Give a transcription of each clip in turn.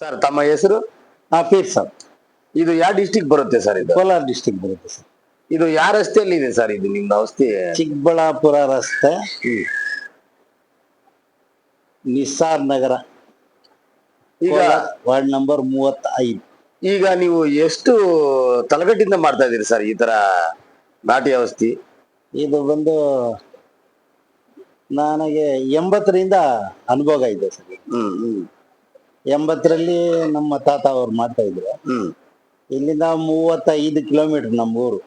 Sir ತಮ್ಮ ಹೆಸರು? Peer Sab. ಇದು ಯಾವ ಡಿಸ್ಟಿಕ್ ಬರುತ್ತೆ ಸರ್? ಇದು ಕೋಲಾರ ಡಿಸ್ಟಿಕ್ ಬರುತ್ತೆ ಸರ್. ಇದು ಯಾವ ರಸ್ತೆಯಲ್ಲಿ ಇದೆ ಸರ್ ಇದು ನಿಮ್ದು ಔಷಧಿ? ಚಿಕ್ಕಬಳ್ಳಾಪುರ ರಸ್ತೆ, ನಿಸಾರ್ ನಗರ, ಈಗ ವಾರ್ಡ್ ನಂಬರ್ 35. ಈಗ ನೀವು ಎಷ್ಟು ತಲಗಟ್ಟಿಂದ ಮಾಡ್ತಾ ಇದೀರಿ ಸರ್ ಈ ತರ ನಾಟಿ ಔಷಧಿ? ಇದು ಬಂದು ನನಗೆ 80ರಿಂದ ಅನುಭವ ಇದೆ ಸರ್. 80ರಲ್ಲಿ ನಮ್ಮ ತಾತ ಅವ್ರು ಮಾಡ್ತಾ ಇದ್ರು. ಇಲ್ಲಿಂದ 35 ಕಿಲೋಮೀಟರ್ ನಮ್ಮೂರು.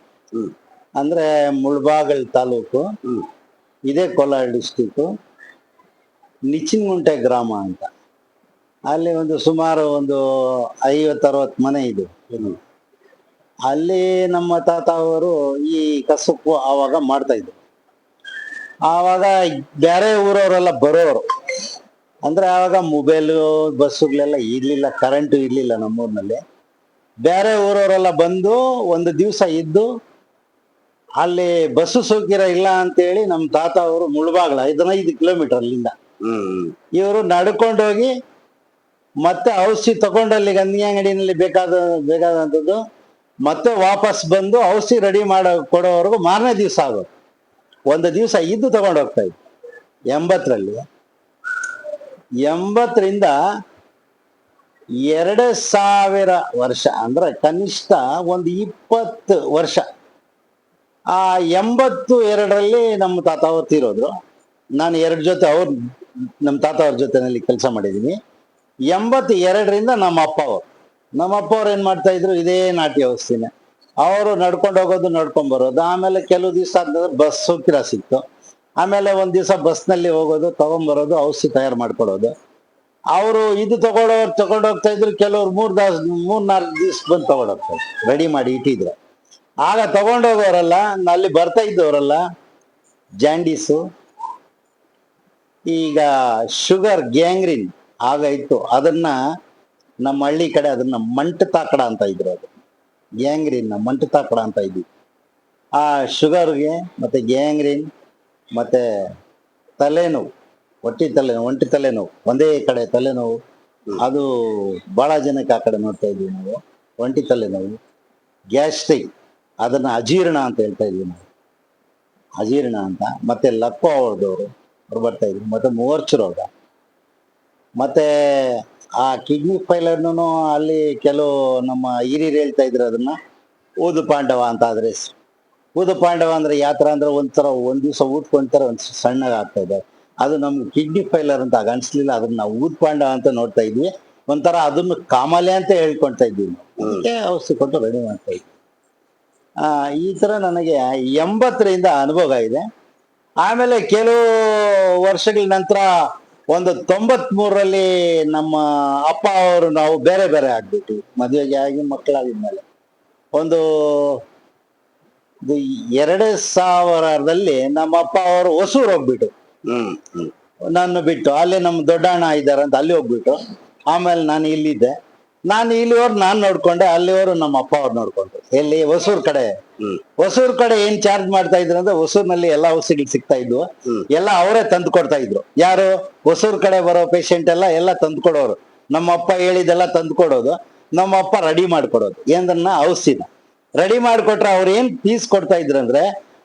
ಅಂದ್ರೆ ಮುಳಬಾಗಲ್ ತಾಲೂಕು, ಇದೇ ಕೋಲಾರ ಡಿಸ್ಟಿಕ್, ನಿಚಿನಗುಂಟೆ ಗ್ರಾಮ ಅಂತ. ಅಲ್ಲಿ ಒಂದು ಸುಮಾರು ಒಂದು 50-60 ಮನೆ ಇದೆ. ಅಲ್ಲಿ ನಮ್ಮ ತಾತ ಅವರು ಈ ಕಸಬು ಆವಾಗ ಮಾಡ್ತಾ ಇದ್ರು. ಆವಾಗ ಬೇರೆ ಊರವರೆಲ್ಲ ಬರೋರು, ಅಂದ್ರೆ ಆವಾಗ ಮೊಬೈಲು ಬಸ್ಸುಗಳೆಲ್ಲ ಇರ್ಲಿಲ್ಲ, ಕರೆಂಟು ಇರ್ಲಿಲ್ಲ ನಮ್ಮೂರಿನಲ್ಲಿ. ಬೇರೆ ಊರವರೆಲ್ಲ ಬಂದು ಒಂದು ದಿವಸ ಇದ್ದು, ಅಲ್ಲಿ ಬಸ್ಸು ಸೌಕರ್ಯ ಇಲ್ಲ ಅಂತೇಳಿ ನಮ್ಮ ತಾತ ಅವರು ಮುಳಬಾಗ್ಲ 15 ಕಿಲೋಮೀಟರ್ ಅಲ್ಲಿಂದ ಇವರು ನಡ್ಕೊಂಡೋಗಿ ಮತ್ತೆ ಔಷಧಿ ತಗೊಂಡಲ್ಲಿ ಗಂಧಿ ಅಂಗಡಿನಲ್ಲಿ ಬೇಕಾದಂಥದ್ದು ಮತ್ತೆ ವಾಪಸ್ ಬಂದು ಔಷಧಿ ರೆಡಿ ಕೊಡೋವರೆಗೂ ಮಾರನೇ ದಿವಸ ಆಗೋದು. ಒಂದು ದಿವಸ ಇದ್ದು ತಗೊಂಡು ಹೋಗ್ತಾ ಇದ್ರು. 80ರಲ್ಲಿ 80ರಿಂದ 2000 ವರ್ಷ, ಅಂದ್ರೆ ಕನಿಷ್ಠ ಒಂದು 20 ವರ್ಷ. ಆ 82ರಲ್ಲಿ ನಮ್ಮ ತಾತ ಅವ್ರು ತೀರೋದ್ರು. ನಾನು 2 ಜೊತೆ ನಮ್ಮ ತಾತ ಅವ್ರ ಜೊತೆನಲ್ಲಿ ಕೆಲಸ ಮಾಡಿದ್ದೀನಿ. 82ರಿಂದ ನಮ್ಮ ಅಪ್ಪ ಅವ್ರು ಏನ್ ಮಾಡ್ತಾ ಇದ್ರು, ಇದೇ ನಾಟಿ ಔಷಧಿನ. ಅವರು ನಡ್ಕೊಂಡು ಹೋಗೋದು, ನಡ್ಕೊಂಡ್ ಬರೋದು. ಆಮೇಲೆ ಕೆಲವು ದಿವಸ ಆದ್ಮೇಲೆ ಬಸ್ ಸೌಕರ್ಯ ಸಿಕ್ತು. ಆಮೇಲೆ ಒಂದ್ ದಿವಸ ಬಸ್ನಲ್ಲಿ ಹೋಗೋದು, ತಗೊಂಡ್ಬರೋದು, ಔಷಧಿ ತಯಾರು ಮಾಡ್ಕೊಡೋದು. ಅವರು ಇದು ತಗೊಂಡೋಗ್ತಾ ಇದ್ರು. ಕೆಲವ್ರು 3-4 ದಿವಸ ಬಂದು ತಗೊಂಡೋಗ್ತಾ ಇದ್ರು, ರೆಡಿ ಮಾಡಿ ಇಟ್ಟಿದ್ರೆ. ಆಗ ತಗೊಂಡೋಗೋರೆಲ್ಲ, ಅಲ್ಲಿ ಬರ್ತಾ ಇದ್ದವರೆಲ್ಲ ಜಾಂಡೀಸು, ಈಗ ಶುಗರ್, ಗ್ಯಾಂಗ್ರೀನ್ ಆಗ ಇತ್ತು. ಅದನ್ನ ನಮ್ಮ ಹಳ್ಳಿ ಕಡೆ ಅದನ್ನ ಮಂಟು ತಾಕಡ ಅಂತ ಇದ್ರು. ಅದು ಗ್ಯಾಂಗ್ರೀನ್ ಮಂಟು ತಾಕಡ ಅಂತ ಇದ್ವಿ. ಆ ಶುಗರ್ಗೆ ಮತ್ತೆ ಗ್ಯಾಂಗ್ರೀನ್ ಮತ್ತೆ ತಲೆನೋವು, ಒಂಟಿ ತಲೆನೋವು, ಒಂದೇ ಕಡೆ ತಲೆನೋವು, ಅದು ಬಹಳ ಜನಕ್ಕೆ ಆ ಕಡೆ ನೋಡ್ತಾ ಇದ್ವಿ ನಾವು. ಒಂಟಿ ತಲೆನೋವು, ಗ್ಯಾಸ್ಟ್ರಿಕ್, ಅದನ್ನ ಅಜೀರ್ಣ ಅಂತ ಹೇಳ್ತಾ ಇದ್ವಿ ನಾವು, ಅಜೀರ್ಣ ಅಂತ. ಮತ್ತೆ ಲಕ್ವ ಅವ್ರದವರು ಅವ್ರು ಬರ್ತಾ ಇದ್ರು. ಮತ್ತೆ ಮೂವರ್ಚು ರೋಗ, ಮತ್ತೆ ಆ ಕಿಡ್ನಿ ಫೈಲರ್ನು ಅಲ್ಲಿ ಕೆಲವು ನಮ್ಮ ಹಿರಿಯರು ಹೇಳ್ತಾ ಇದ್ರು, ಅದನ್ನ ಊದು ಪಾಂಡವ ಅಂತ. ಆದ್ರೆ ಊದು ಪಾಂಡವ ಅಂದ್ರೆ ಯಾವ ತರ ಅಂದ್ರೆ ಒಂದ್ ದಿವಸ ಊದ್ಕೊಂತಾರ, ಒಂದ್ ಸಣ್ಣಗೆ ಆಗ್ತಾ ಇದೆ. ಅದು ನಮ್ಗೆ ಕಿಡ್ನಿ ಫೈಲರ್ ಅಂತ ಆಗ ಅನ್ಸ್ಲಿಲ್ಲ. ಅದನ್ನ ನಾವು ಊದ್ ಪಾಂಡವ ಅಂತ ನೋಡ್ತಾ ಇದ್ವಿ. ಒಂಥರ ಅದನ್ನು ಕಾಮಾಲೆ ಅಂತ ಹೇಳ್ಕೊಳ್ತಾ ಇದ್ವಿ ನಾವು. ಔಷಧಿ ಕೊಟ್ಟು ರೆಡಿ ಮಾಡ್ತಾ ಇದ್ವಿ. ಈ ತರ ನನಗೆ 80ರಿಂದ ಅನುಭವ ಇದೆ. ಆಮೇಲೆ ಕೆಲವು ವರ್ಷಗಳ ನಂತರ ಒಂದು 93ರಲ್ಲಿ ನಮ್ಮ ಅಪ್ಪ ಅವರು ನಾವು ಬೇರೆ ಬೇರೆ ಆಗ್ಬಿಟ್ವಿ. ಮದುವೆಗೆ ಆಗಿ ಮಕ್ಕಳಾಗಿದ್ಮೇಲೆ ಒಂದು 2000ರಲ್ಲಿ ನಮ್ಮ ಅಪ್ಪ ಅವರು ಹೊಸೂರು ಹೋಗ್ಬಿಟ್ಟು, ನನ್ನ ಬಿಟ್ಟು. ಅಲ್ಲಿ ನಮ್ಮ ದೊಡ್ಡ ಅಣ್ಣ ಇದ್ದಾರೆ ಅಂತ ಅಲ್ಲಿ ಹೋಗ್ಬಿಟ್ಟು. ಆಮೇಲೆ ನಾನು ಇಲ್ಲಿದ್ದೆ. ನಾನು ಇಲ್ಲಿವರೆಗೂ ನಾನು ನೋಡ್ಕೊಂಡೆ, ಅಲ್ಲಿವರು ನಮ್ಮ ಅಪ್ಪ ಅವ್ರು ನೋಡ್ಕೊಂಡ್ರು. ಎಲ್ಲಿ? ಹೊಸೂರ್ ಕಡೆ. ಹೊಸೂರ್ ಕಡೆ ಏನ್ ಚಾರ್ಜ್ ಮಾಡ್ತಾ ಇದ್ರು ಅಂದ್ರೆ, ಹೊಸೂರ್ನಲ್ಲಿ ಎಲ್ಲಾ ಔಷಧಿಗಳು ಸಿಗ್ತಾ ಇದ್ವು. ಎಲ್ಲ ಅವರೇ ತಂದು ಕೊಡ್ತಾ ಇದ್ರು. ಯಾರು? ಹೊಸೂರ್ ಕಡೆ ಬರೋ ಪೇಷಂಟ್ ಎಲ್ಲ ತಂದು ಕೊಡೋರು. ನಮ್ಮ ಅಪ್ಪ ಹೇಳಿದೆಲ್ಲ ತಂದು ಕೊಡೋದು, ನಮ್ಮ ಅಪ್ಪ ರೆಡಿ ಮಾಡ್ಕೊಡೋದು. ಏನನ್ನ? ಔಷಧಿನ ರೆಡಿ ಮಾಡ್ಕೊಟ್ರೆ ಅವ್ರು ಏನ್ ಫೀಸ್ ಕೊಡ್ತಾ ಇದ್ರು ಅಂದ್ರೆ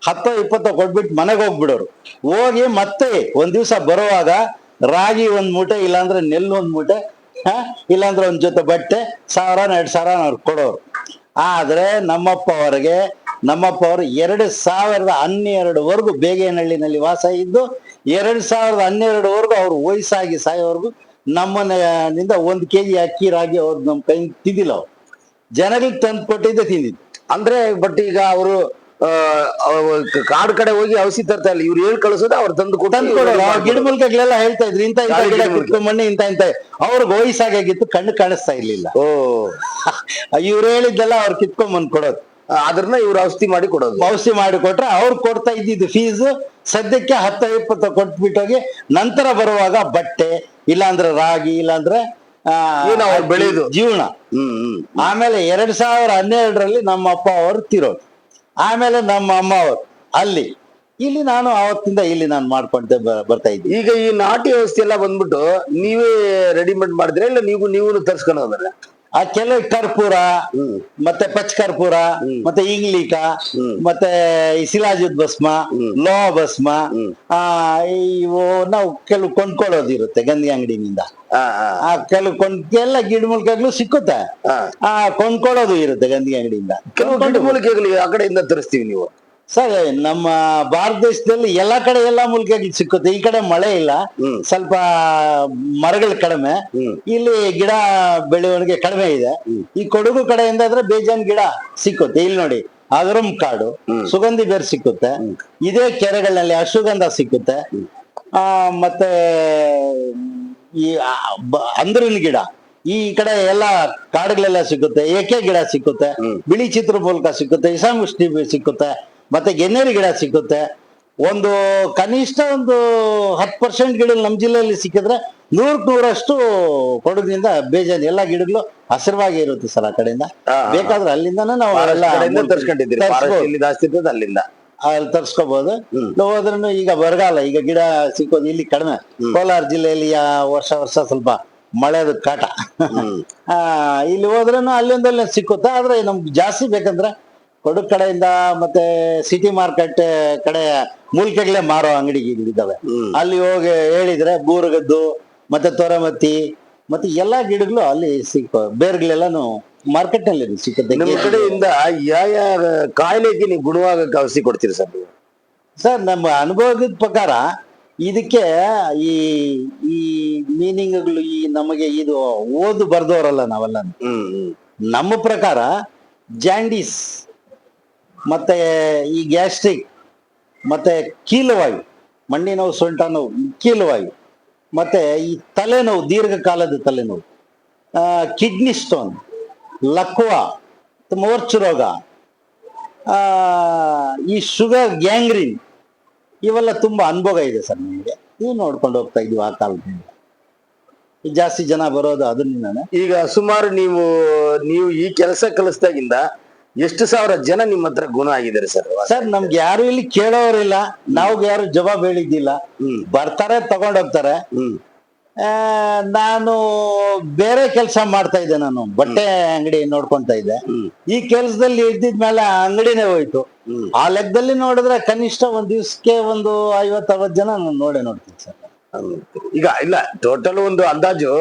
10-20 ಕೊಟ್ಬಿಟ್ಟು ಮನೆಗೆ ಹೋಗ್ಬಿಡೋರು. ಹೋಗಿ ಮತ್ತೆ ಒಂದ್ ದಿವ್ಸ ಬರುವಾಗ ರಾಗಿ 1 ಮೂಟೆ, ಇಲ್ಲಾಂದ್ರೆ ನೆಲ್ಲು 1 ಮೂಟೆ, ಇಲ್ಲಾಂದ್ರೆ ಒಂದ್ ಜೊತೆ ಬಟ್ಟೆ, 1000-2000 ಅವ್ರು ಕೊಡೋರು. ಆದ್ರೆ ನಮ್ಮಪ್ಪ ಅವರು 2012ವರೆಗೂ ಬೇಗೇನಹಳ್ಳಿನಲ್ಲಿ ವಾಸ ಇದ್ದು, 2012ವರೆಗೂ ಅವ್ರು ವಯಸ್ಸಾಗಿ ಸಾಯೋವರೆಗೂ ನಮ್ಮನಿಂದ 1 kg ಅಕ್ಕಿ ರಾಗಿ ಅವ್ರು ನಮ್ ಕೈ ತಿಂದಿಲ್ಲ. ಅವ್ರು ಜನಗಳಿಗೆ ತಂದು ಕೊಟ್ಟಿದ್ದೆ ತಿಂದಿದ್ದು. ಅಂದ್ರೆ ಬಟ್ ಈಗ ಅವರು ಕಾಡು ಕಡೆ ಹೋಗಿ ಔಷಧಿ ತರ್ತಾ ಇಲ್ಲ, ಇವ್ರು ಹೇಳ್ ಕಳಿಸೋದು ಅವ್ರು ತಂದು ಕೊಡೋರು. ಗಿಡ ಮೂಲಿಕೆಗಳೆಲ್ಲ ಹೇಳ್ತಾ ಇದ್ರು, ಇಂತ ಗಿಡ ಕಿತ್ಕೊಂಡ್ಬನ್ನಿ, ಇಂತ ಅವ್ರಿಗೆ ವಯಸ್ಸಾಗಿತ್ತು, ಕಣ್ಣು ಕಾಣಿಸ್ತಾ ಇರ್ಲಿಲ್ಲ. ಇವ್ರು ಹೇಳಿದ್ದೆಲ್ಲ ಅವ್ರು ಕಿತ್ಕೊಂಡ್ಬಂದ್ ಕೊಡೋದು. ಅದನ್ನ ಇವ್ರು ಔಷಧಿ ಮಾಡಿ ಕೊಡೋದು. ಔಷಧಿ ಮಾಡಿ ಕೊಟ್ರೆ ಅವ್ರು ಕೊಡ್ತಾ ಇದ್ದಿದ್ದು ಫೀಸ್ ಸದ್ಯಕ್ಕೆ 10-20 ಕೊಟ್ಬಿಟ್ಟೋಗಿ, ನಂತರ ಬರುವಾಗ ಬಟ್ಟೆ, ಇಲ್ಲಾಂದ್ರೆ ರಾಗಿ, ಇಲ್ಲಾಂದ್ರೆ ಬೆಳೆಯುದು ಜೀವನ. ಆಮೇಲೆ 2012ರಲ್ಲಿ ನಮ್ಮ ಅಪ್ಪ ಅವರು ತೀರೋದು. ಆಮೇಲೆ ನಮ್ಮ ಅಮ್ಮ ಅವರು ಅಲ್ಲಿ ಇಲ್ಲಿ ನಾನು ಆವತ್ತಿಂದ ಇಲ್ಲಿ ನಾನು ಮಾಡ್ಕೊಂತ ಬರ್ತಾ ಇದ್ದೀನಿ. ಈಗ ಈ ನಾಟಿ ಔಷಧಿ ಎಲ್ಲ ಬಂದ್ಬಿಟ್ಟು ನೀವೇ ರೆಡಿಮೇಡ್ ಮಾಡಿದ್ರೆ ಇಲ್ಲ ನೀವು ತರ್ಸ್ಕೊಂಡು ಹೋದ್ರೆ? ಆ ಕೆಲವು ಕರ್ಪೂರ ಹ್ಮ್ ಮತ್ತೆ ಪಚ್ ಕರ್ಪೂರ ಮತ್ತೆ ಇಂಗ್ಲಿಕ ಮತ್ತೆ ಈ ಶಿಲಾಜಿತ್ ಭಸ್ಮ, ಲೋಹ ಭಸ್ಮ, ಹ್ಮ್. ಆ ಇವು ನಾವು ಕೆಲವು ಕೊಂಡ್ಕೊಳ್ಳೋದಿರುತ್ತೆ ಗಂಧಿ ಅಂಗಡಿನಿಂದ. ಹಾ ಹಾ ಆ ಕೆಲವು ಎಲ್ಲ ಗಿಡಮೂಲಿಕೆಗಳು ಸಿಕ್ಕುತ್ತೆ. ಹಾ. ಆ ಕೊಂಡ್ಕೊಳ್ಳೋದು ಇರುತ್ತೆ ಗಂಧಿ ಅಂಗಡಿಯಿಂದ. ಕೆಲವು ಗಿಡಮೂಲಿಕೆಗಳು ಆ ಕಡೆಯಿಂದ ತರಿಸ್ತೀವಿ ನೀವು? ಸರ್ ನಮ್ಮ ಭಾರತ ದೇಶದಲ್ಲಿ ಎಲ್ಲಾ ಕಡೆ ಎಲ್ಲಾ ಮೂಲಿಕೆಗಳು ಸಿಕ್ಕುತ್ತೆ. ಈ ಕಡೆ ಮಳೆ ಇಲ್ಲ, ಹ್ಮ್. ಸ್ವಲ್ಪ ಮರಗಳು ಕಡಿಮೆ, ಹ್ಮ್. ಇಲ್ಲಿ ಗಿಡ ಬೆಳವಣಿಗೆ ಕಡಿಮೆ ಇದೆ. ಈ ಕೊಡಗು ಕಡೆಯಿಂದ ಆದ್ರೆ ಬೇಜಾನ್ ಗಿಡ ಸಿಕ್ಕುತ್ತೆ. ಇಲ್ಲಿ ನೋಡಿ ಅಗರಂ ಕಾಡು, ಸುಗಂಧಿ ಬೇರ್ ಸಿಕ್ಕುತ್ತೆ. ಇದೇ ಕೆರೆಗಳಲ್ಲಿ ಅಶ್ವಗಂಧ ಸಿಕ್ಕುತ್ತೆ. ಮತ್ತೆ ಈ ಅಂದ್ರಿನ ಗಿಡ ಈ ಕಡೆ ಎಲ್ಲ ಕಾಡುಗಳೆಲ್ಲ ಸಿಕ್ಕುತ್ತೆ. ಏಕೆ ಗಿಡ ಸಿಕ್ಕುತ್ತೆ, ಬಿಳಿ ಚಿತ್ರಮೂಲಕ ಸಿಕ್ಕುತ್ತೆ, ಇಸಾಮುಷ್ಟಿ ಸಿಕ್ಕುತ್ತೆ, ಮತ್ತೆ ಗೆನ್ನೇರಿ ಗಿಡ ಸಿಕ್ಕುತ್ತೆ. ಒಂದು ಕನಿಷ್ಠ ಒಂದು 10% ಗಿಡ ನಮ್ಮ ಜಿಲ್ಲೆಯಲ್ಲಿ ಸಿಕ್ಕಿದ್ರೆ 100% ಕೊಡಗಿನಿಂದ ಬೇಜಾನ್ ಎಲ್ಲಾ ಗಿಡಗಳು ಹಸಿರವಾಗಿ ಇರುತ್ತೆ ಸರ್. ಆ ಕಡೆಯಿಂದ ಬೇಕಾದ್ರೆ ಅಲ್ಲಿಂದಾನೆ ನಾವು ಎಲ್ಲ ತರ್ಸ್ಕೊಂಡಿದ್ದೀರಿ? ಇಲ್ಲಿ ಜಾಸ್ತಿ ಇರ್ತದೆ ಅಲ್ಲಿಂದ ಅಲ್ಲಿ ತರ್ಸ್ಕೋಬಹುದು. ಹೋದ್ರೂ ಈಗ ಬರಗಾಲ, ಈಗ ಗಿಡ ಸಿಕ್ಕೋದು ಇಲ್ಲಿ ಕಡಿಮೆ. ಕೋಲಾರ ಜಿಲ್ಲೆಯಲ್ಲಿ ವರ್ಷ ಸ್ವಲ್ಪ ಮಳೆದ ಕಾಟ. ಇಲ್ಲಿ ಹೋದ್ರೂ ಅಲ್ಲಿಂದಲ್ಲೇ ಸಿಕ್ಕುತ್ತೆ. ಆದ್ರೆ ನಮ್ಗೆ ಜಾಸ್ತಿ ಬೇಕಂದ್ರೆ ಕೊಡಗು ಕಡೆಯಿಂದ ಮತ್ತೆ ಸಿಟಿ ಮಾರ್ಕೆಟ್ ಕಡೆ ಮೂಲಿಕೆಗಳೇ ಮಾರೋ ಅಂಗಡಿಗಳಿದ್ದಾವೆ. ಅಲ್ಲಿ ಹೋಗಿ ಹೇಳಿದ್ರೆ ಬೂರುಗದ್ದು ಮತ್ತೆ ತೊರಮತ್ತಿ ಮತ್ತೆ ಎಲ್ಲಾ ಗಿಡಗಳು ಅಲ್ಲಿ ಬೇರ್ಗಳೆಲ್ಲಾನು ಮಾರ್ಕೆಟ್ ನಲ್ಲಿ ಸಿಕ್ಕುತ್ತೆ. ನಿಮ್ಮ ಕಡೆಯಿಂದ ಯಾವ ಕಾಯಿಲೆಗೆ ನೀವು ಗುಣವಾಗಕ್ಕೆ ಔಷಧಿ ಕೊಡ್ತೀರಿ ಸರ್ ನೀವು? ಸರ್ ನಮ್ಮ ಅನುಭವದ ಪ್ರಕಾರ ಇದಕ್ಕೆ ಈ ಈ ಮೀನಿಂಗ್ಗಳು ಈ ನಮಗೆ ಇದು ಓದು ಬರ್ದವರಲ್ಲ ನಾವೆಲ್ಲ. ನಮ್ಮ ಪ್ರಕಾರ ಜಾಂಡೀಸ್ ಮತ್ತೆ ಈ ಗ್ಯಾಸ್ಟ್ರಿಕ್ ಮತ್ತೆ ಕೀಲುವಾಯು, ಮಂಡಿ ನೋವು, ಸೊಂಟ ನೋವು, ಕೀಲುವಾಯು, ಮತ್ತೆ ಈ ತಲೆನೋವು, ದೀರ್ಘಕಾಲದ ತಲೆನೋವು, ಕಿಡ್ನಿ ಸ್ಟೋನ್, ಲಕ್ವ, ಮೂರ್ಛೆ ರೋಗ, ಈ ಶುಗರ್, ಗ್ಯಾಂಗ್ರೀನ್, ಇವೆಲ್ಲ ತುಂಬಾ ಅನುಭವ ಇದೆ ಸರ್ ನಮಗೆ. ಇವು ನೋಡ್ಕೊಂಡು ಹೋಗ್ತಾ ಇದೀವಿ ಆ ಕಾಲದಿಂದ. ಜಾಸ್ತಿ ಜನ ಬರೋದು ಅದನ್ನ. ಈಗ ಸುಮಾರು ನೀವು ಈ ಕೆಲಸ ಕಲಿಸ್ದಾಗಿಂದ ಎಷ್ಟು ಸಾವಿರ ಜನ ನಿಮ್ಮ ಹತ್ರ ಗುಣ ಆಗಿದ್ದಾರೆ ಸರ್? ಸರ್ ನಮ್ಗೆ ಯಾರು ಇಲ್ಲಿ ಕೇಳೋರಿಲ್ಲ, ನಾವು ಯಾರು ಜವಾಬ್ ಹೇಳಿದ್ದಿಲ್ಲ. ಬರ್ತಾರೆ ತಗೊಂಡೋಗ್ತಾರೆ. ನಾನು ಬೇರೆ ಕೆಲಸ ಮಾಡ್ತಾ ಇದ್ದೆ, ನಾನು ಬಟ್ಟೆ ಅಂಗಡಿ ನೋಡ್ಕೊಂತ ಇದ್ದೆ. ಈ ಕೆಲ್ಸದಲ್ಲಿ ಇದ್ದಿದ್ಮೇಲೆ ಅಂಗಡಿನೇ ಹೋಯ್ತು. ಆ ಲೆಕ್ಕದಲ್ಲಿ ನೋಡಿದ್ರೆ ಕನಿಷ್ಠ ಒಂದ್ ದಿವ್ಸಕ್ಕೆ ಒಂದು 50-60 ಜನ ನಾನು ನೋಡ್ತೀನಿ ಸರ್. ಈಗ ಇಲ್ಲ, ಟೋಟಲ್ ಒಂದು ಅಂದಾಜು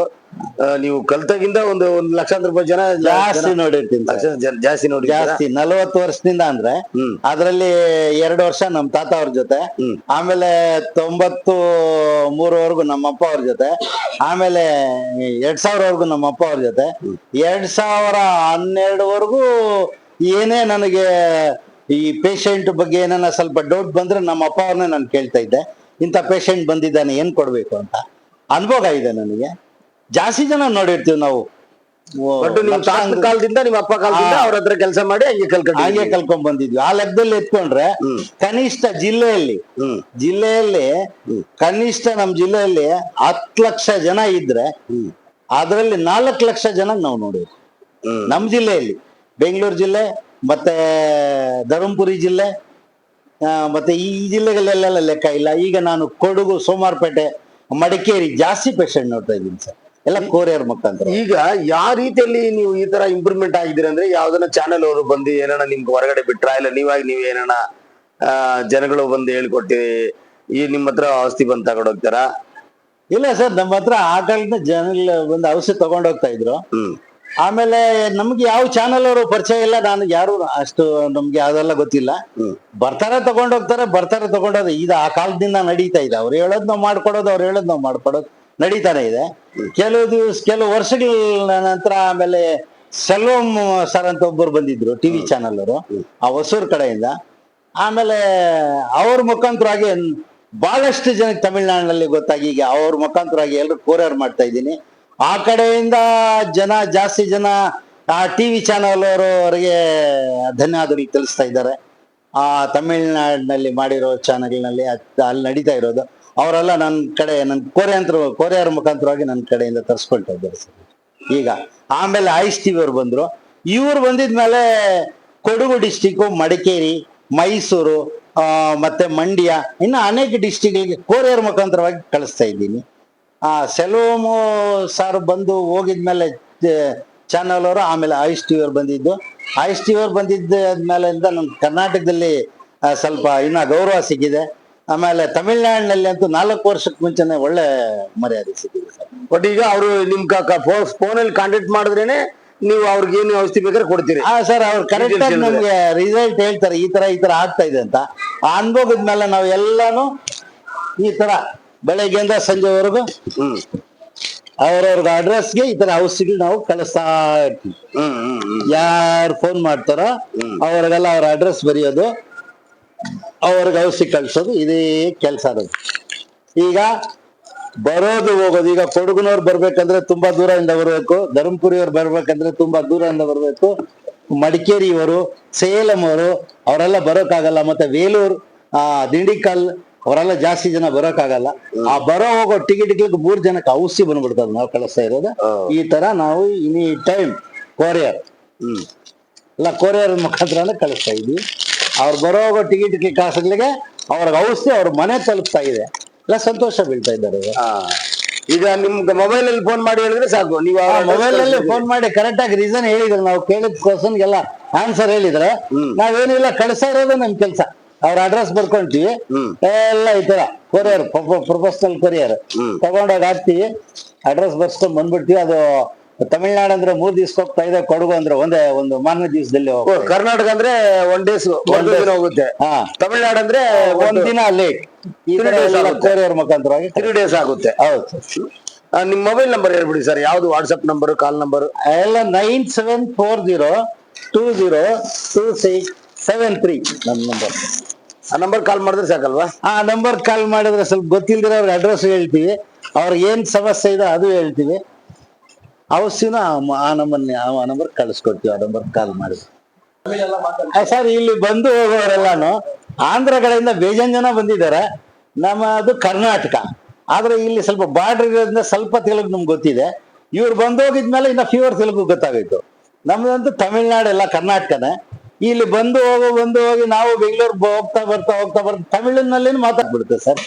ನೀವು ಕಲ್ತಾಗಿಂದ ಒಂದು ಲಕ್ಷಾಂತರ ರೂಪಾಯಿ ಜನ ಜಾಸ್ತಿ ನೋಡಿರ್ತೀನಿ. ಜಾಸ್ತಿ ನೋಡಿ, ಜಾಸ್ತಿ 40 ವರ್ಷದಿಂದ ಅಂದ್ರೆ ಅದ್ರಲ್ಲಿ 2 ವರ್ಷ ನಮ್ ತಾತ ಅವ್ರ ಜೊತೆ, ಆಮೇಲೆ 93ವರೆಗೂ ನಮ್ಮ ಅಪ್ಪ ಅವ್ರ ಜೊತೆ, ಆಮೇಲೆ 2000ವರೆಗೂ ನಮ್ಮ ಅಪ್ಪ ಅವ್ರ ಜೊತೆ, 2012ವರೆಗೂ ಏನೇ ನನಗೆ ಈ ಪೇಷಂಟ್ ಬಗ್ಗೆ ಏನಾನ ಸ್ವಲ್ಪ ಡೌಟ್ ಬಂದ್ರೆ ನಮ್ಮ ಅಪ್ಪ ಅವ್ರನ್ನೇ ನಾನು ಕೇಳ್ತಾ ಇದ್ದೆ, ಇಂಥ ಪೇಷಂಟ್ ಬಂದಿದ್ದಾನೆ ಏನ್ ಕೊಡ್ಬೇಕು ಅಂತ. ಅನುಭವ ಇದೆ ನನಗೆ. ಜಾಸ್ತಿ ಜನ ನೋಡಿರ್ತೀವಿ ನಾವು. ಕಾಲದಿಂದ ನಿಮ್ಮ ಅಪ್ಪ ಕಾಲದಿಂದ ಅವ್ರ ಹತ್ರ ಕೆಲಸ ಮಾಡಿ ಹಂಗೆ ಕಲ್ಕೊಂಡ್ ಬಂದಿದ್ವಿ. ಆ ಲೆಕ್ಕದಲ್ಲಿ ಎತ್ಕೊಂಡ್ರೆ ಕನಿಷ್ಠ ಜಿಲ್ಲೆಯಲ್ಲಿ ಕನಿಷ್ಠ ನಮ್ ಜಿಲ್ಲೆಯಲ್ಲಿ 10 ಲಕ್ಷ ಜನ ಇದ್ರೆ ಅದ್ರಲ್ಲಿ 4 ಲಕ್ಷ ಜನ ನಾವು ನೋಡಿದ್ವಿ ನಮ್ ಜಿಲ್ಲೆಯಲ್ಲಿ. ಬೆಂಗಳೂರು ಜಿಲ್ಲೆ ಮತ್ತೆ ಧರ್ಮಪುರಿ ಜಿಲ್ಲೆ ಮತ್ತೆ ಈ ಜಿಲ್ಲೆಗಳೆಲ್ಲ ಲೆಕ್ಕ ಇಲ್ಲ. ಈಗ ನಾನು ಕೊಡಗು, ಸೋಮಾರಪೇಟೆ, ಮಡಿಕೇರಿ ಜಾಸ್ತಿ ಪೇಷಂಟ್ ನೋಡ್ತಾ ಇದ್ದೀನಿ ಸರ್, ಎಲ್ಲ ಕೋರಿಯರ್ ಮುಖಾಂತರ. ಈಗ ಯಾವ ರೀತಿಯಲ್ಲಿ ನೀವು ಈ ತರ ಇಂಪ್ರೂವ್ಮೆಂಟ್ ಆಗಿದ್ದೀರಿ ಅಂದ್ರೆ, ಯಾವ್ದನ್ನ ಚಾನೆಲ್ ಅವರು ಬಂದು ಏನಾನ ನಿಮ್ಗೆ ಹೊರಗಡೆ ಬಿಟ್ರ, ಇಲ್ಲ ನೀವ್ ಏನಾನ ಜನಗಳು ಬಂದು ಹೇಳ್ಕೊಟ್ಟಿರಿ, ಈ ನಿಮ್ಮ ಹತ್ರ ಔಷಧಿ ಬಂದು ತಗೊಂಡ್ ಹೋಗ್ತಾರ? ಇಲ್ಲ ಸರ್, ನಮ್ಮ ಹತ್ರ ಆ ಕಾಲದಿಂದ ಜನ ಬಂದು ಔಷಧಿ ತಗೊಂಡ್ ಹೋಗ್ತಾ ಇದ್ರು. ಆಮೇಲೆ ನಮ್ಗೆ ಯಾವ ಚಾನೆಲ್ ಅವರು ಪರಿಚಯ ಇಲ್ಲ, ನಾನು ಯಾರು ಅಷ್ಟು ನಮ್ಗೆ ಅದೆಲ್ಲ ಗೊತ್ತಿಲ್ಲ. ಬರ್ತಾರೆ ತಗೊಂಡೋದು ಇದು ಆ ಕಾಲದಿಂದ ನಡೀತಾ ಇದೆ. ಅವ್ರು ಹೇಳೋದ್ ನಾವು ಮಾಡ್ಕೊಡೋದು, ಅವ್ರು ಹೇಳೋದ್ ನಾವು ಮಾಡ್ಕೊಡೋದು ನಡೀತಾನೆ ಇದೆ. ಕೆಲವು ವರ್ಷಗಳ ನಂತರ ಆಮೇಲೆ ಸೆಲ್ವಂ ಸರ್ ಅಂತ ಒಬ್ಬರು ಬಂದಿದ್ರು, ಟಿವಿ ಚಾನೆಲ್ ಅವರು, ಆ ಹೊಸೂರ್ ಕಡೆಯಿಂದ. ಆಮೇಲೆ ಅವ್ರ ಮುಖಾಂತರವಾಗಿ ಬಹಳಷ್ಟು ಜನಕ್ಕೆ ತಮಿಳ್ನಾಡಿನಲ್ಲಿ ಗೊತ್ತಾಗಿ ಈಗ ಅವ್ರ ಮುಖಾಂತರವಾಗಿ ಎಲ್ಲರೂ ಕೋರಿಯರ್ ಮಾಡ್ತಾ ಇದ್ದೀನಿ. ಆ ಕಡೆಯಿಂದ ಜಾಸ್ತಿ ಜನ ಆ ಟಿವಿ ಚಾನಲ್ ಅವರಿಗೆ ಧನ್ಯವಾದಗಳು ತಿಳಿಸ್ತಾ ಇದ್ದಾರೆ. ಆ ತಮಿಳ್ನಾಡಿನಲ್ಲಿ ಮಾಡಿರೋ ಚಾನೆಲ್ನಲ್ಲಿ ಅಲ್ಲಿ ನಡೀತಾ ಇರೋದು ಅವರೆಲ್ಲ ನನ್ನ ಕೋರಿಯರ್ ಮುಖಾಂತರವಾಗಿ ನನ್ನ ಕಡೆಯಿಂದ ತರಿಸ್ಕೊಳ್ತಾ ಇದ್ದಾರೆ ಸರ್. ಈಗ ಆಮೇಲೆ ಐಸ್ ಟಿವಿ ಅವ್ರು ಬಂದ್ರು. ಇವ್ರು ಬಂದಿದ್ಮೇಲೆ ಕೊಡಗು ಡಿಸ್ಟಿಕ್, ಮಡಿಕೇರಿ, ಮೈಸೂರು, ಮತ್ತೆ ಮಂಡ್ಯ ಇನ್ನು ಅನೇಕ ಡಿಸ್ಟಿಕ್ಗಳಿಗೆ ಕೊರಿಯರ್ ಮುಖಾಂತರವಾಗಿ ಕಳಿಸ್ತಾ ಇದ್ದೀನಿ. ಸೆಲ್ವಮ್ ಸಾರ್ ಬಂದು ಹೋಗಿದ್ಮೇಲೆ ಚಾನಲ್ ಅವರು, ಆಮೇಲೆ ಐಸ್ ಟಿವಿ ಅವ್ರು ಬಂದಿದ್ದು. ಐಸ್ ಟಿವಿ ಅವ್ರು ಬಂದಿದ್ದಾದ್ಮೇಲೆ ನಮ್ಮ ಕರ್ನಾಟಕದಲ್ಲಿ ಸ್ವಲ್ಪ ಇನ್ನ ಗೌರವ ಸಿಕ್ಕಿದೆ. ಆಮೇಲೆ ತಮಿಳ್ನಾಡಿನಲ್ಲಿ ಅಂತೂ 4 ವರ್ಷಕ್ಕೆ ಮುಂಚೆನೆ ಒಳ್ಳೆ ಮರ್ಯಾದೆ ಸಿಕ್ಕಿದೆ ಸರ್. ಬಟ್ ಈಗ ಅವರು ನಿಮ್ ಫೋನಲ್ಲಿ ಕಾಂಟ್ಯಾಕ್ಟ್ ಮಾಡಿದ್ರೇನೆ ನೀವು ಅವ್ರಿಗೆ ಏನು ಔಷಧಿ ಬೇಕಾದ್ರೆ ಕೊಡ್ತೀರಿ? ಸರ್, ಅವ್ರು ಕರೆಕ್ಟ್ ಆಗಿ ನಮ್ಗೆ ರಿಸಲ್ಟ್ ಹೇಳ್ತಾರೆ, ಈ ತರ ಆಗ್ತಾ ಇದೆ ಅಂತ. ಆ ಅನುಭವದ್ಮೇಲೆ ನಾವು ಎಲ್ಲಾನು ಈ ತರ ಬೆಳಗ್ಗೆಯಿಂದ ಸಂಜೆವರೆಗೂ ಅವ್ರವ್ರ ಅಡ್ರೆಸ್ಗೆ ಈ ತರ ಔಷಧಿಗಳು ನಾವು ಕಳಿಸ್ತಾ ಇರ್ತೀವಿ. ಯಾರು ಫೋನ್ ಮಾಡ್ತಾರೋ ಅವ್ರಿಗೆಲ್ಲ ಅವ್ರ ಅಡ್ರೆಸ್ ಬರೆಯೋದು, ಅವ್ರಿಗೆ ಔಷಧಿ ಕಳ್ಸೋದು, ಇದೇ ಕೆಲಸ ಇರೋದು. ಈಗ ಬರೋದು ಹೋಗೋದು, ಈಗ ಕೊಡಗುನವ್ರು ಬರ್ಬೇಕಂದ್ರೆ ತುಂಬಾ ದೂರದಿಂದ ಬರ್ಬೇಕು, ಧರ್ಮಪುರಿಯವ್ರು ಬರ್ಬೇಕಂದ್ರೆ ತುಂಬಾ ದೂರದಿಂದ ಬರ್ಬೇಕು, ಮಡಿಕೇರಿಯವರು, ಸೇಲಂ ಅವರು ಅವರೆಲ್ಲ ಬರೋಕ್ಕಾಗಲ್ಲ. ಮತ್ತೆ ವೇಲೂರು, ದಿಂಡಿಕಲ್ ಅವರೆಲ್ಲ ಜಾಸ್ತಿ ಜನ ಬರೋಕ್ಕಾಗಲ್ಲ. ಆ ಬರೋ ಹೋಗೋ ಟಿಕೆಟ್ಗಳಿಗೆ 3 ಜನಕ್ಕೆ ಔಷಧಿ ಬಂದ್ಬಿಡ್ತದೆ ನಾವು ಕಳಿಸ್ತಾ ಇರೋದು. ಈ ತರ ನಾವು ಇನಿ ಟೈಮ್ ಕೊರಿಯರ್ ಕೊರಿಯರ್ ಮುಖಾಂತರ ಕಳಿಸ್ತಾ ಇದ್ವಿ. ಅವ್ರು ಬರೋ ಹೋಗೋ ಟಿಕೆಟ್ ಕಾಸುಗಳಿಗೆ ಅವ್ರಿಗೆ ಔಷಧಿ ಅವ್ರ ಮನೆ ತಲುಪ್ತಾ ಇದೆ. ಎಲ್ಲ ಸಂತೋಷ ಬೀಳ್ತಾ ಇದ್ದಾರೆ. ಈಗ ನಿಮ್ಗೆ ಮೊಬೈಲ್ ಅಲ್ಲಿ ಫೋನ್ ಮಾಡಿ ಹೇಳಿದ್ರೆ ಸಾಕು, ನೀವು ಮೊಬೈಲ್ ಅಲ್ಲಿ ಫೋನ್ ಮಾಡಿ ಕರೆಕ್ಟ್ ಆಗಿ ರೀಸನ್ ಹೇಳಿದ್ರೆ, ನಾವು ಕೇಳಿದ ಕ್ವಶನ್ಗೆಲ್ಲ ಆನ್ಸರ್ ಹೇಳಿದ್ರೆ ನಾವೇನಿಲ್ಲ ಕಳಿಸ್ತಾ ಇರೋದು ನಮ್ ಕೆಲಸ. ಅವ್ರ ಅಡ್ರೆಸ್ ಬರ್ಕೊಂತೀವಿ, ಎಲ್ಲ ಈ ತರ ಕೊರಿಯರ್, ಪ್ರೊಫೆಷನಲ್ ಕೊರಿಯರ್ ತಗೊಂಡೋಗಿ ಹಾಕ್ತಿವಿ, ಅಡ್ರೆಸ್ ಬರ್ಸ್ಕೊಂಡ್ ಬಂದ್ಬಿಡ್ತೀವಿ. ಅದು ತಮಿಳ್ನಾಡು ಅಂದ್ರೆ 3 ದಿವ್ಸಕ್ಕೆ ಹೋಗ್ತಾ ಇದೆ, ಕೊಡಗು ಅಂದ್ರೆ ಒಂದು ಮಾರನೇ ದಿವಸದಲ್ಲಿ. ಕರ್ನಾಟಕ ಅಂದ್ರೆ 1 ಡೇಸ್ ಹೋಗುತ್ತೆ, ತಮಿಳ್ನಾಡು ಅಂದ್ರೆ 1 ದಿನ ಲೇಟ್. ಕೊರಿಯರ್ ಮುಖಾಂತರವಾಗಿ 3 ಡೇಸ್ ಆಗುತ್ತೆ. ಹೌದು. ನಿಮ್ ಮೊಬೈಲ್ ನಂಬರ್ ಹೇಳ್ಬಿಡಿ ಸರ್, ಯಾವ್ದು ವಾಟ್ಸ್ಆಪ್ ನಂಬರ್, ಕಾಲ್ ನಂಬರ್? ಎಲ್ಲ 9740202673 ನನ್ನ ನಂಬರ್. ಆ ನಂಬರ್ ಕಾಲ್ ಮಾಡಿದ್ರೆ ಸಾಕಲ್ವಾ? ಆ ನಂಬರ್ ಕಾಲ್ ಮಾಡಿದ್ರೆ ಸ್ವಲ್ಪ ಗೊತ್ತಿಲ್ದಿರ ಅವ್ರಿಗೆ ಅಡ್ರೆಸ್ ಹೇಳ್ತೀವಿ, ಅವ್ರಿಗೆ ಏನ್ ಸಮಸ್ಯೆ ಇದೆ ಅದು ಹೇಳ್ತೀವಿ. ಔಷಧಿನ ಆ ನಂಬರ್ ಕಳಿಸ್ಕೊಡ್ತೀವಿ. ಆ ನಂಬರ್ ಕಾಲ್ ಮಾಡಿ. ಸರ್, ಇಲ್ಲಿ ಬಂದು ಹೋಗೋರೆಲ್ಲಾನು ಆಂಧ್ರ ಕಡೆಯಿಂದ ಬೇಜಾನ್ ಜನ ಬಂದಿದ್ದಾರೆ. ನಮ್ಮದು ಕರ್ನಾಟಕ, ಆದ್ರೆ ಇಲ್ಲಿ ಸ್ವಲ್ಪ ಬಾರ್ಡರ್ ಇರೋದ್ರಿಂದ ಸ್ವಲ್ಪ ತೆಲುಗು ನಮ್ಗೆ ಗೊತ್ತಿದೆ. ಇವ್ರು ಬಂದೋಗಿದ್ಮೇಲೆ ಇನ್ನ ಫ್ಯೂವರ್ ತೆಲುಗು ಗೊತ್ತಾಗೋಯ್ತು. ನಮ್ದಂತೂ ತಮಿಳ್ನಾಡು ಎಲ್ಲ ಕರ್ನಾಟಕನೇ. ಇಲ್ಲಿ ಬಂದು ಹೋಗಿ ನಾವು ಬೆಂಗಳೂರು ಹೋಗ್ತಾ ಬರ್ತಾ ತಮಿಳಿನಲ್ಲಿ ಮಾತಾಡ್ಬಿಡುತ್ತೆ ಸರ್.